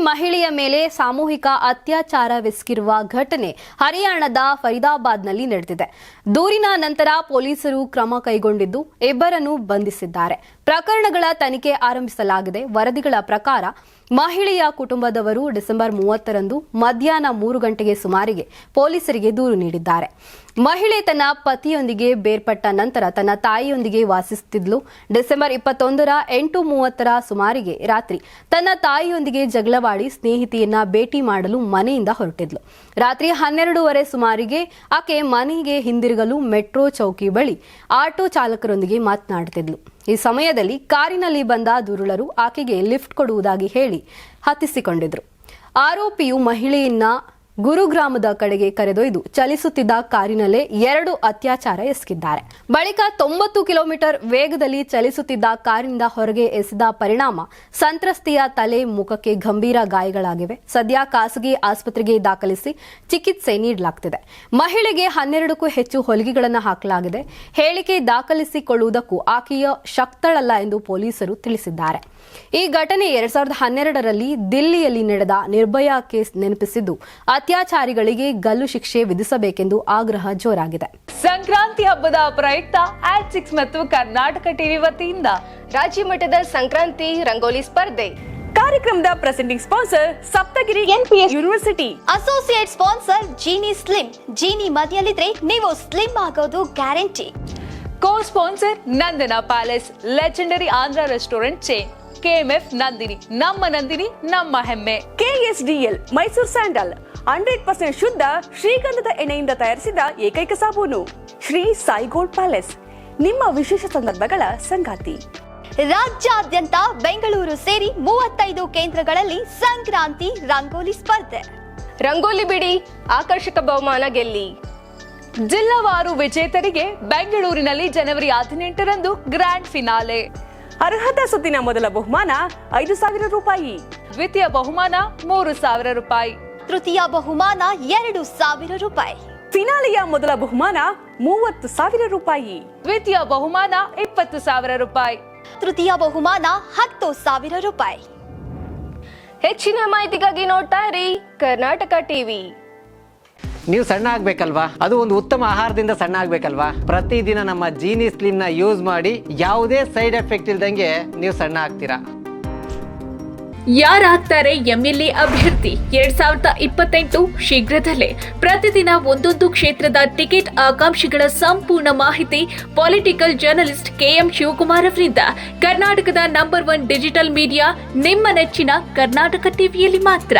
ಮಹಿಳೆಯ ಮೇಲೆ ಸಾಮೂಹಿಕ ಅತ್ಯಾಚಾರವೆಸಗಿರುವ ಘಟನೆ ಹರಿಯಾಣದ ಫರೀದಾಬಾದ್ನಲ್ಲಿ ನಡೆದಿದೆ. ದೂರಿನ ನಂತರ ಪೊಲೀಸರು ಕ್ರಮ ಕೈಗೊಂಡಿದ್ದು ಇಬ್ಬರನ್ನು ಬಂಧಿಸಿದ್ದಾರೆ. ಪ್ರಕರಣಗಳ ತನಿಖೆ ಆರಂಭಿಸಲಾಗಿದೆ. ವರದಿಗಳ ಪ್ರಕಾರ ಮಹಿಳೆಯ ಕುಟುಂಬದವರು ಡಿಸೆಂಬರ್ 30ರಂದು ಮಧ್ಯಾಹ್ನ 3 ಗಂಟೆಗೆ ಸುಮಾರಿಗೆ ಪೊಲೀಸರಿಗೆ ದೂರು ನೀಡಿದ್ದಾರೆ. ಮಹಿಳೆ ತನ್ನ ಪತಿಯೊಂದಿಗೆ ಬೇರ್ಪಟ್ಟ ನಂತರ ತನ್ನ ತಾಯಿಯೊಂದಿಗೆ ವಾಸಿಸುತ್ತಿದ್ಲು. ಡಿಸೆಂಬರ್ 21ರ 8:30ರ ಸುಮಾರಿಗೆ ರಾತ್ರಿ ತನ್ನ ತಾಯಿಯೊಂದಿಗೆ ಜಗಳವಾಡಿ ಸ್ನೇಹಿತೆಯನ್ನ ಭೇಟಿ ಮಾಡಲು ಮನೆಯಿಂದ ಹೊರಟಿದ್ಲು. ರಾತ್ರಿ 12:30 ಸುಮಾರಿಗೆ ಆಕೆ ಮನೆಗೆ ಹಿಂದಿರುಗಲು ಮೆಟ್ರೋ ಚೌಕಿ ಬಳಿ ಆಟೋ ಚಾಲಕರೊಂದಿಗೆ ಮಾತನಾಡುತ್ತಿದ್ಲು. ಈ ಸಮಯದಲ್ಲಿ ಕಾರಿನಲ್ಲಿ ಬಂದ ದುರುಳರು ಆಕೆಗೆ ಲಿಫ್ಟ್ ಕೊಡುವುದಾಗಿ ಹೇಳಿ ಹತ್ತಿಸಿಕೊಂಡಿದ್ರು. ಆರೋಪಿಯು ಮಹಿಳೆಯನ್ನ ಗುರುಗ್ರಾಮದ ಕಡೆಗೆ ಕರೆದೊಯ್ದು ಚಲಿಸುತ್ತಿದ್ದ ಕಾರಿನಲ್ಲೇ 2 ಅತ್ಯಾಚಾರ ಎಸಗಿದ್ದಾರೆ. ಬಳಿಕ 90 ಕಿಲೋಮೀಟರ್ ವೇಗದಲ್ಲಿ ಚಲಿಸುತ್ತಿದ್ದ ಕಾರಿನಿಂದ ಹೊರಗೆ ಎಸೆದ ಪರಿಣಾಮ ಸಂತ್ರಸ್ತೆಯ ತಲೆ, ಮುಖಕ್ಕೆ ಗಂಭೀರ ಗಾಯಗಳಾಗಿವೆ. ಸದ್ಯ ಖಾಸಗಿ ಆಸ್ಪತ್ರೆಗೆ ದಾಖಲಿಸಿ ಚಿಕಿತ್ಸೆ ನೀಡಲಾಗುತ್ತಿದೆ. ಮಹಿಳೆಗೆ 12ಕ್ಕೂ ಹೆಚ್ಚು ಹೊಲಿಗೆಗಳನ್ನು ಹಾಕಲಾಗಿದೆ. ಹೇಳಿಕೆ ದಾಖಲಿಸಿಕೊಳ್ಳುವುದಕ್ಕೂ ಆಕೆಯ ಶಕ್ತಳಲ್ಲ ಎಂದು ಪೊಲೀಸರು ತಿಳಿಸಿದ್ದಾರೆ. ಈ ಘಟನೆ 2012ರಲ್ಲಿ ದಿಲ್ಲಿಯಲ್ಲಿ ನಡೆದ ನಿರ್ಭಯಾ ಕೇಸ್ ನೆನಪಿಸಿದ್ದು ಅತ್ಯಾಚಾರಿಗಳಿಗೆ ಗಲ್ಲು ಶಿಕ್ಷೆ ವಿಧಿಸಬೇಕೆಂದು ಆಗ್ರಹ ಜೋರಾಗಿದೆ. ಸಂಕ್ರಾಂತಿ ಹಬ್ಬದ ಪ್ರಯುಕ್ತ ಆಟ್6 ಮತ್ತು ಕರ್ನಾಟಕ ಟಿವಿ ವತಿಯಿಂದ ರಾಜ್ಯ ಮಟ್ಟದ ಸಂಕ್ರಾಂತಿ ರಂಗೋಲಿ ಸ್ಪರ್ಧೆ. ಕಾರ್ಯಕ್ರಮದ presenting sponsor Saptagiri NPS university. Associate sponsor Jeeni slim. Jeeni ಮನೆಯಲ್ಲಿದ್ರೆ ನೀವು ಸ್ಲಿಮ್ ಆಗೋದು guarantee. Co sponsor Nandana palace, legendary Andhra restaurant chain. KMF Nandini, ನಮ್ಮ ನಂದಿನಿ ನಮ್ಮ ಹೆಮ್ಮೆ. KSDL ಮೈಸೂರು ಸ್ಯಾಂಡಲ್ 100% ಶುದ್ಧ ಶ್ರೀಗಂಧದ ಎಣ್ಣೆಯಿಂದ ತಯಾರಿಸಿದ ಏಕೈಕ ಸಾಬೂನು. ಶ್ರೀ ಸಾಯಿ ಗೋಲ್ಡ್ ಪ್ಯಾಲೇಸ್, ನಿಮ್ಮ ವಿಶೇಷ ಸಂದರ್ಭಗಳ ಸಂಗಾತಿ. ರಾಜ್ಯಾದ್ಯಂತ ಬೆಂಗಳೂರು ಸೇರಿ 35 ಕೇಂದ್ರಗಳಲ್ಲಿ ಸಂಕ್ರಾಂತಿ ರಂಗೋಲಿ ಸ್ಪರ್ಧೆ. ರಂಗೋಲಿ ಬಿಡಿ, ಆಕರ್ಷಕ ಬಹುಮಾನ ಗೆಲ್ಲಿ. ಜಿಲ್ಲಾವಾರು ವಿಜೇತರಿಗೆ ಬೆಂಗಳೂರಿನಲ್ಲಿ ಜನವರಿ 18ರಂದು ಗ್ರ್ಯಾಂಡ್ ಫಿನಾಲೆ. ಅರ್ಹತಾ ಸುತ್ತಿನ ಮೊದಲ ಬಹುಮಾನ 5,000 ರೂಪಾಯಿ, ದ್ವಿತೀಯ ಬಹುಮಾನ 3,000 ರೂಪಾಯಿ, ತೃತೀಯ ಬಹುಮಾನ 2,000 ರೂಪಾಯಿ, ಫಿನಾಲೆಯ ಮೊದಲ ಬಹುಮಾನ 30,000 ರೂಪಾಯಿ, ದ್ವಿತೀಯ ಬಹುಮಾನ 20,000 ರೂಪಾಯಿ, ತೃತೀಯ ಬಹುಮಾನ 10,000 ರೂಪಾಯಿ. ಹೆಚ್ಚಿನ ಮಾಹಿತಿಗಾಗಿ ನೋಡ್ತಾ ಇರಿ ಕರ್ನಾಟಕ ಟಿವಿ. ನೀವು ಸಣ್ಣ ಆಗ್ಬೇಕಲ್ವಾ? ಅದು ಒಂದು ಉತ್ತಮ ಆಹಾರದಿಂದ ಸಣ್ಣ ಆಗ್ಬೇಕಲ್ವಾ? ಪ್ರತಿದಿನ ನಮ್ಮ ಜೀನಿ ಸ್ಲಿಮ್ ನ ಯೂಸ್ ಮಾಡಿ ಯಾವುದೇ ಸೈಡ್ ಎಫೆಕ್ಟ್ ಇಲ್ದಂಗೆ ನೀವು ಸಣ್ಣ ಆಗ್ತೀರಾ. ಯಾರಾಗ್ತಾರೆ MLA ಅಭ್ಯರ್ಥಿ 2028 ಶೀಘ್ರದಲ್ಲೇ. ಪ್ರತಿದಿನ ಒಂದೊಂದು ಕ್ಷೇತ್ರದ ಟಿಕೆಟ್ ಆಕಾಂಕ್ಷಿಗಳ ಸಂಪೂರ್ಣ ಮಾಹಿತಿ ಪೊಲಿಟಿಕಲ್ ಜರ್ನಲಿಸ್ಟ್ KM ಶಿವಕುಮಾರ್ ಅವರಿಂದ. ಕರ್ನಾಟಕದ ನಂಬರ್ 1 ಡಿಜಿಟಲ್ ಮೀಡಿಯಾ ನಿಮ್ಮ ನೆಚ್ಚಿನ ಕರ್ನಾಟಕ ಟಿವಿಯಲ್ಲಿ ಮಾತ್ರ.